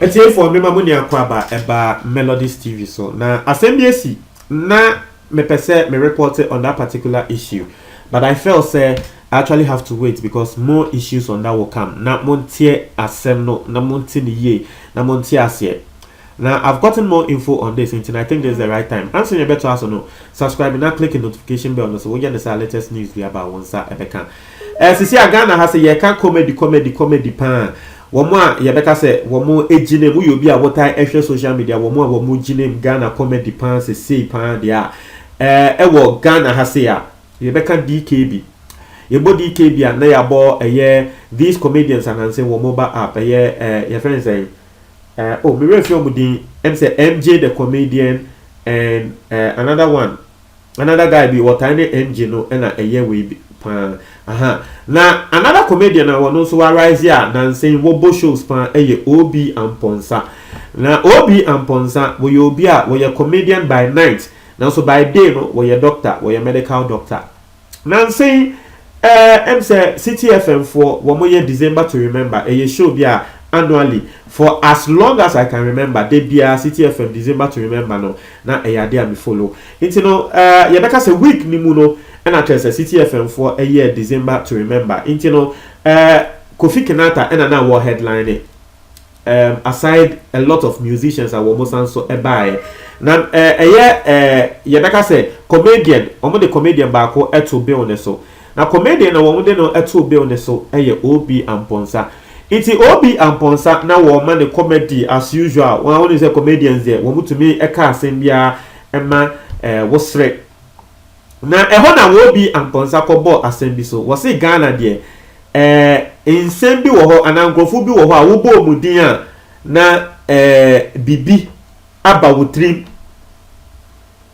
Etiye for me mamuni akwaba eba Melodies TV so na asembc na me pese me report on that particular issue, but I felt say I actually have to wait because more issues on that will come. Na montie asem no na montie ni ye na montie asye. Now I've gotten more info on this and I think this is the right time. Answer your better also no. Subscribe and now click the notification bell so we get the latest news we about one sa ebeka. Sisi Ghana has a ye can comedy pan. Woma yebeka se womo ejine mu yobi a wota ehwe social media womo jine Ghana comedy pan se sei pan dia ewo Ghana hase ya yebeka DKB yebo DKB a na yabo these comedians and say womo ba app your friends say me refer mu din say MJ the comedian and another guy be what any MJ no na we pan na another comedian na one also arise here na saying wobo shows pan Obi Amponsa. Na Obi Amponsa we obi a we comedian by night na so by day no we doctor we medical doctor. Na saying say City FM for one year December to remember show be annually for as long as I can remember they be a City FM December to remember no na there me follow it no yebeka say week ni mu no and I say City FM for a year December to remember. You know, Kofi Kenata and another war headline. Aside a lot of musicians are almost so a buy. Now a year Yabeka say comedian, almost the comedian bako eto be on the so. Now comedian woman no eto be on the so Obi Amponsa. It's Obi Amponsa now woman the comedy as usual. One only say comedians there. One to me a car sembia Emma was straight. Na na Obi Amponsa kobo asem bi so wo se Ghana de ensem bi wo ho anankrofo bi wo ho a wo bo mudin a na bibi aba wotrim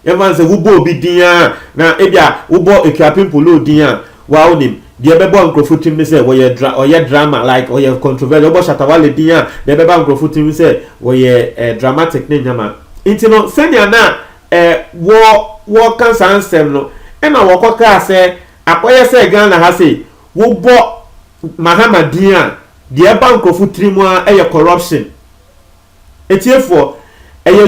evan se wo bo bi din a na ebia wo bo ekwapin polo din a wa onim de bebo ankrofo tim ne se wo ye drama like wo ye controversial wo bo shatawale din a de bebo ankrofo tim se wo ye dramatic ne nyama intino senya na wo kan sansem no ena wokoka se akoye se Ghana ha se wo bo Mahamadin a de bankofu trimu a corruption etiefo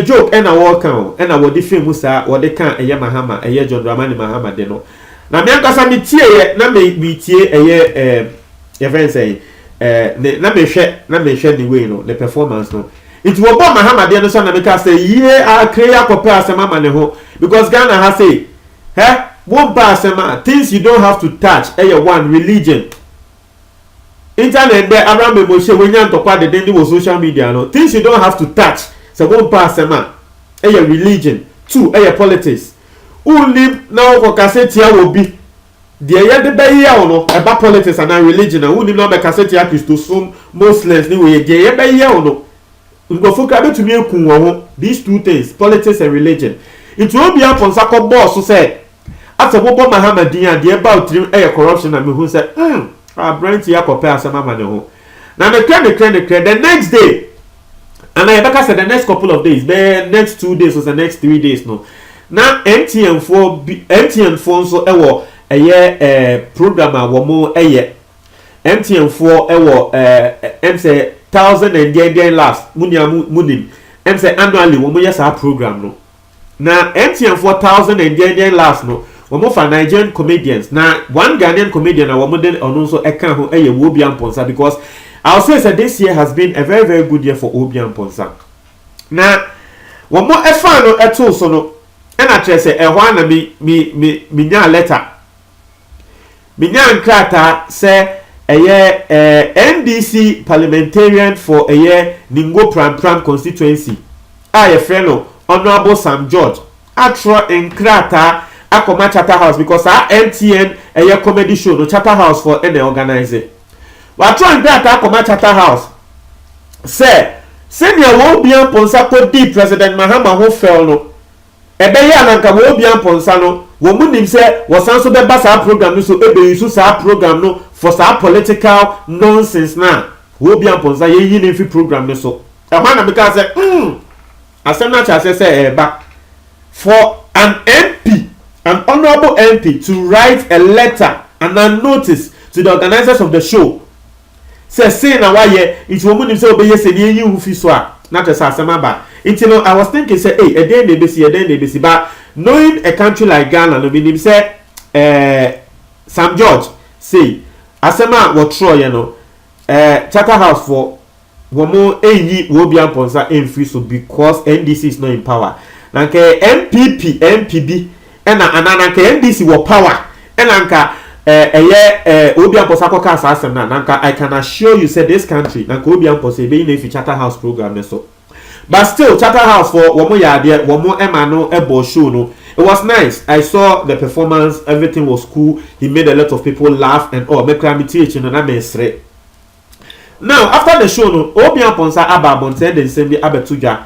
joke ena wo kan ena wo de femu sa wo de kan Mahama John Dramani Mahama de no na me ankasa me tie ye na me tie ye friend say na me hwe the way no the performance no it wo bo Mahama de no so na me ka say ye a create akopɛ asema ma ne ho because Ghana ha say one asema things you don't have to touch one religion internet there around me moshe when you talk the then was social media no things you don't have to touch so one asema religion two politics only now ko cassette ya will be the de be ya no about politics and religion and only now be cassette ya Christosum Muslims ni we ye be ya no ngofo ka betumi ekun wo these two things politics and religion it will be Amponsa ko boss so say after Bobo Mahamadin and the about corruption and me who said Brent Yakope asema ma ne ho na me clear the next day and I back said the next couple of days the next 2 days or the next 3 days no na MTN for so ewo program a wo mo MTN for ewo say 1,000 and then last munim say annually wo mo yes our program no na MTN for 1,000 and then last no womo for Nigerian comedians na one Ghanaian comedian na womo den ono so eka ho Obi Amponsa because I'll say that this year has been a very very good year for Obi Amponsa na womo efa no eto so no e na kire se ehwa na mi nya letter mi nya nkrata se NDC parliamentarian for Ningo Pram constituency ye friend no Honorable Sam George atro nkrata akoma Charter House because our MTN comedy show no Charter House for any organize wa try nkrata akoma Charter House say senior Obi Amponsa ko di President Mahama ho fel no ebe ya na nka Obi Amponsa no wo munim say wo san so be ba sa program no so ebe yusu sa program no for sa political nonsense na Obi Amponsa ye yi ne fi program no so e ma na me ka say asem cha say back for an MP, an honorable MP to write a letter and a notice to the organizers of the show say na why it woman him say obey say dey you fi so a na to say asema ba it you know I was thinking say a day dey be but knowing a country like Ghana no mean him say Sam George say asema what tro you know Charterhouse for womo eyi wo bia ponsa free so because NDC is not in power na nke MPB na anana nke NDC wo power na nka obi amposa ko ka asem na nka I can assure you say this country na obi amposa be na fi Charterhouse program so but still Charterhouse for womo yade womo emano ebo show no it was nice. I saw the performance, everything was cool. He made a lot of people laugh and all make cramity na mesre. Now after the show no obi amposa aba bonte den sembi abetuja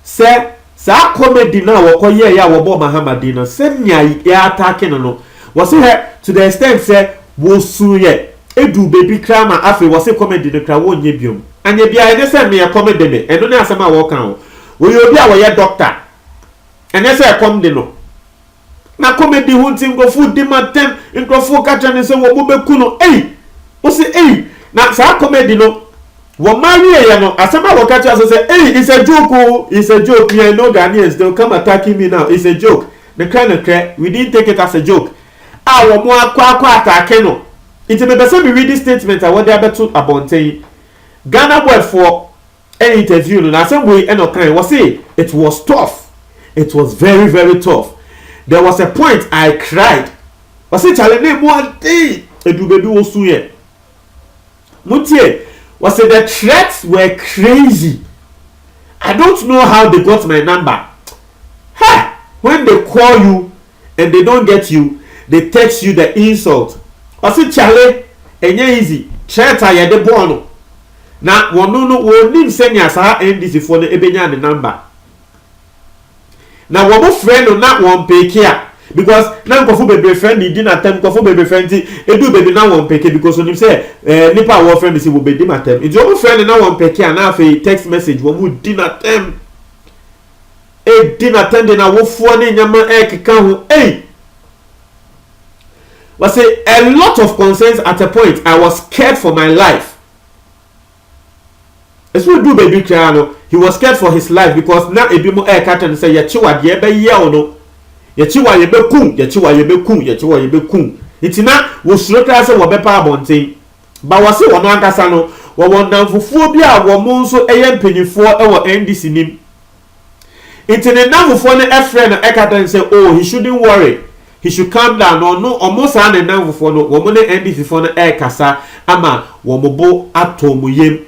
say sa comedy na wo koye ya wo bo Mahamadi no se nya ya attack no was here to the extent say wo suye edu baby krama afi was say comedy no kra wo nye biom anye bia ene se me comedy me eno na asema wo kan wo ye obi a wo ye doctor ene se comedy no na comedy hunti ngofu di matem ngofu kacha ne se wo bo beku no wo say na sa comedy no wo marry ya no asema wo kacha so say it's a joke it's a joke you know Ghanaians they'll come attacking me now it's a joke the kind of we didn't take it as a joke wo mo akwa attack no it be person be read this statement what they beto abonten Ghana boy for an interview no na some way eno kan was say it was tough it was very very tough there was a point I cried was say challenge one day edu baby wo su ye mutie was say the threats were crazy. I don't know how they got my number. Ha! When they call you and they don't get you, they text you the insult. Was it Charlie? Enye easy. Cheta ya de bono. Na wono wonim senya sa NDC for the ebenya the number. Na wo friend na won peke because na nkofo bebe friend ni na tem nkofo bebe friend ti edu bebe na won peke because onim say nipa wo friend si wo be di matem it wo friend na won peke na afi text message wo mu di na tem di na tem de na wo fo ni nyama keka ho was a lot of concerns at a point I was scared for my life. As we do baby Criano, he was scared for his life because now ebi mo and say ya chiwa de be ye no ye chiwa ye be kum itina wo suro kra se wo be pa abonten ba wo se wono ankasa no wo wondan fufuo bi a wo mo nso eye mpanyifo e wo NDC nim itine na fufuo ne efre no ekata say oh he shouldn't worry he should calm down no almost an na fufuo no wo mo ne NDC fo no kasa ama wo mo bo atomu yem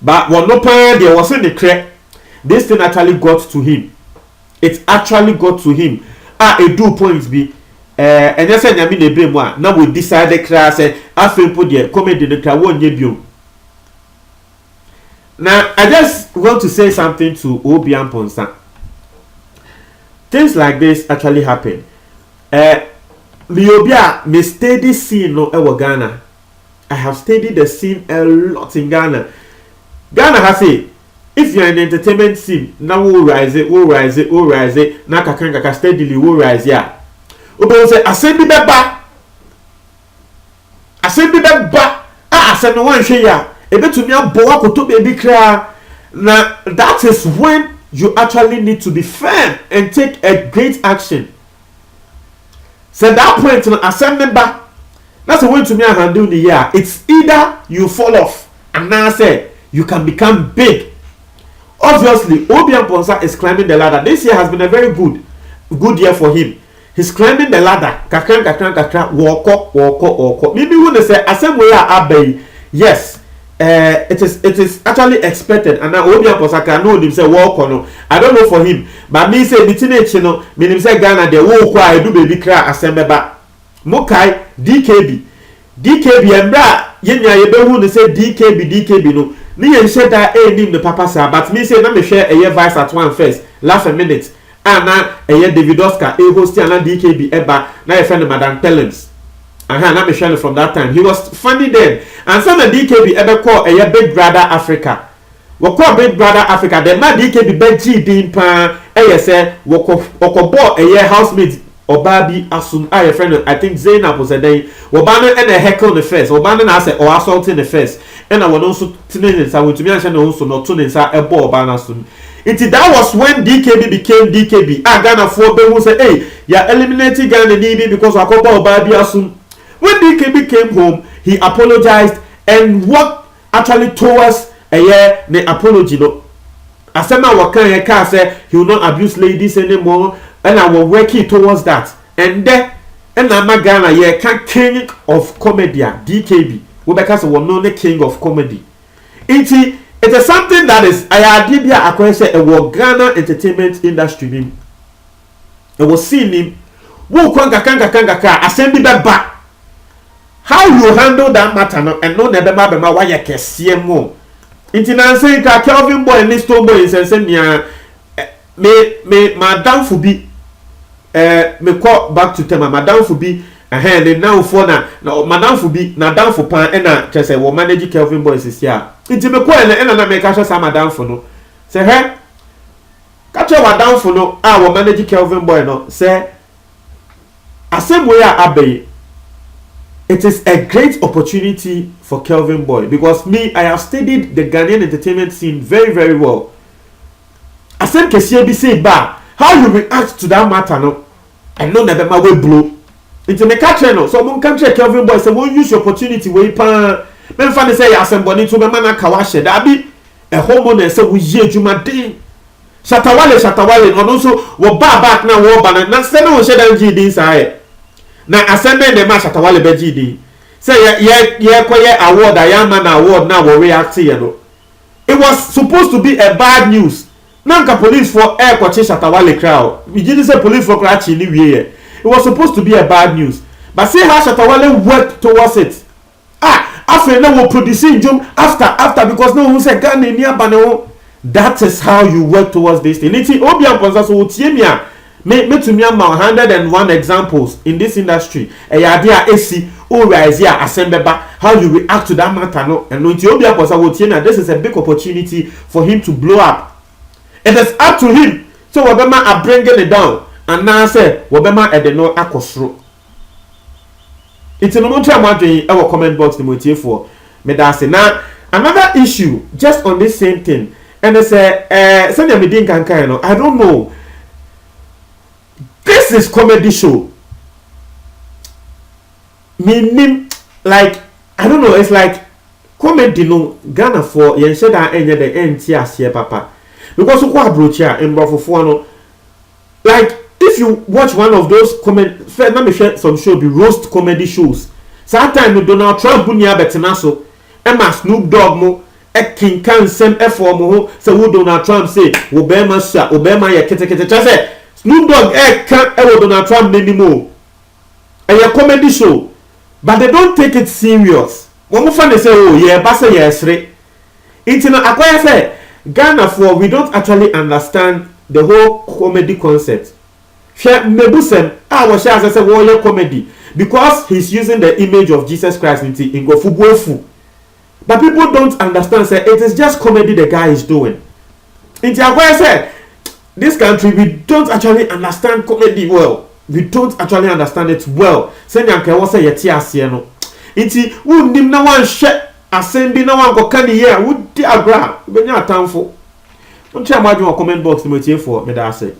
but wo no pa there was in the crack this thing actually got to him. It actually got to him. It do points be and yes and yami ne blame one. Now we decided class I feel put the comedy the car won't you. Now I just want to say something to Obian Ponsa. Things like this actually happen. Me Obia me steady scene no ewa Ghana. I have studied the scene a lot in Ghana. Ghana has say if you're in entertainment scene, now we'll rise it, na kakanga steadily will rise ya. Obo say assemble beba. Asem no wan hwe ya. Ebe to me abo akoto baby kra. Na that is when you actually need to be firm and take a great action. So that point no assemble ba. That's when to me handle the year. It's either you fall off and now say you can become big. Obviously, Obian Ponsa is climbing the ladder. This year has been a very good year for him. He's climbing the ladder. Kakran, walk. Maybe when they say, "Asem we are abbey," yes, it is actually expected. And now Obian Ponsa can know himself walk or no. I don't know for him, but me say teenage, you know, me say Ghana they walk I do baby cry assemble ba. Mokai DKB embra yenya yebehu ne say DKB no. Me and said that name the papa sir, but me say na me share a year vice at one first, laugh a minute. And now a year David Oscar, a host and DKB eba, now a friend of Madame Pellens. And now me share from that time. He was funny then. And some of DKB ever call a year Big Brother Africa. We call Big Brother Africa. The man DKB bed G Dean Pan, a year say, woko bought a year housemate Obabi asum your friend I think Zainab was a day Obana and a heckle the first Obana na say or assaulting the first and I was also tuning I went to me and also not tuning a ball Obana sum. That was when DKB became DKB. Ghana for who say hey you're eliminating Ghana DB because I call Obabi asum. When DKB came home he apologized and what actually towards a year the apology no. Asema wakan ye say he will not abuse ladies anymore. And I will work it towards that. And then, and I'm a Ghana, yeah, king of comedy, DKB. We because we know the king of comedy. It is something that is, I did here, I can say, a Ghana entertainment industry. I was seeing him. Wo kanga, assembly back. How you handle that matter no, and no never bema why you can see more. It's not saying that Kelvin boy and this Stone boy is saying, me madam for be. Me call back to tema madam for be and now for na madam for be na down for pan and na just say we manage Kelvin boys is here inti me call and na make catch some madam for no say hey catch wa down for no we manage Kelvin boy no say asem we are abey. It is a great opportunity for Kelvin boy because me I have studied the Ghanaian entertainment scene very very well. Asem kesiye bi say ba how you react to that matter no I know never my way blow into me catch no so mon country Kelvin boy say won use your opportunity wey pan men fa say assembly to me man aka wa she da bi e homo na say wo yi adwuma den shatawale no so wo ba back na wo ba na say na wo she dan gi din sai na assembly de ma shatawale be gi din say ye koye award ayama na award na wo react here no it was supposed to be a bad news. Nanka police for air kwache Shatawale crowd. We didn't say police for Krachi ni we. It was supposed to be a bad news. But see how Shatawale worked towards it. After now we're producing jump after because no one said Ghana near Baneo. That is how you work towards this thing. It's Obian Ponsaso Utiemia. Me to me 101 examples in this industry. A idea AC rise here assemble how you react to that matter no and no Obian Ponsaso Utiemia. This is a big opportunity for him to blow up. It is up to him. So Wabema are bringing it down. And now say Wabema at the no akosro. It's no more time our comment box the motive for me that say now another issue just on this same thing. And they say Sanya Medin Kankano. I don't know. This is comedy show. Meaning like I don't know, it's like comedy no Ghana for yen said that any the NTS papa. Because of what broach here in Brofo like if you watch one of those let me share some show be roast comedy shows. Sometimes with Donald Trump bunya betinaso Emma Snoop Dogg mo King can send F4 mo say wo Donald Trump say Obama ye kete say Snoop Dogg can Donald Trump anymore. And a comedy show but they don't take it serious. When we find they say oh yeah but say yes right. It's not acquire say Ghana for we don't actually understand the whole comedy concept. Mebusem was share as a warrior comedy because he's using the image of Jesus Christ in Gofubuefu. But people don't understand say it is just comedy the guy is doing. In Tiagwa said this country we don't actually understand comedy well. We don't actually understand it well. Senyanke was a yeti no. Inti wundim na wan share assemble na wan go kan here would diagram benya atamfo. Don't share my comment box to motive for me that say.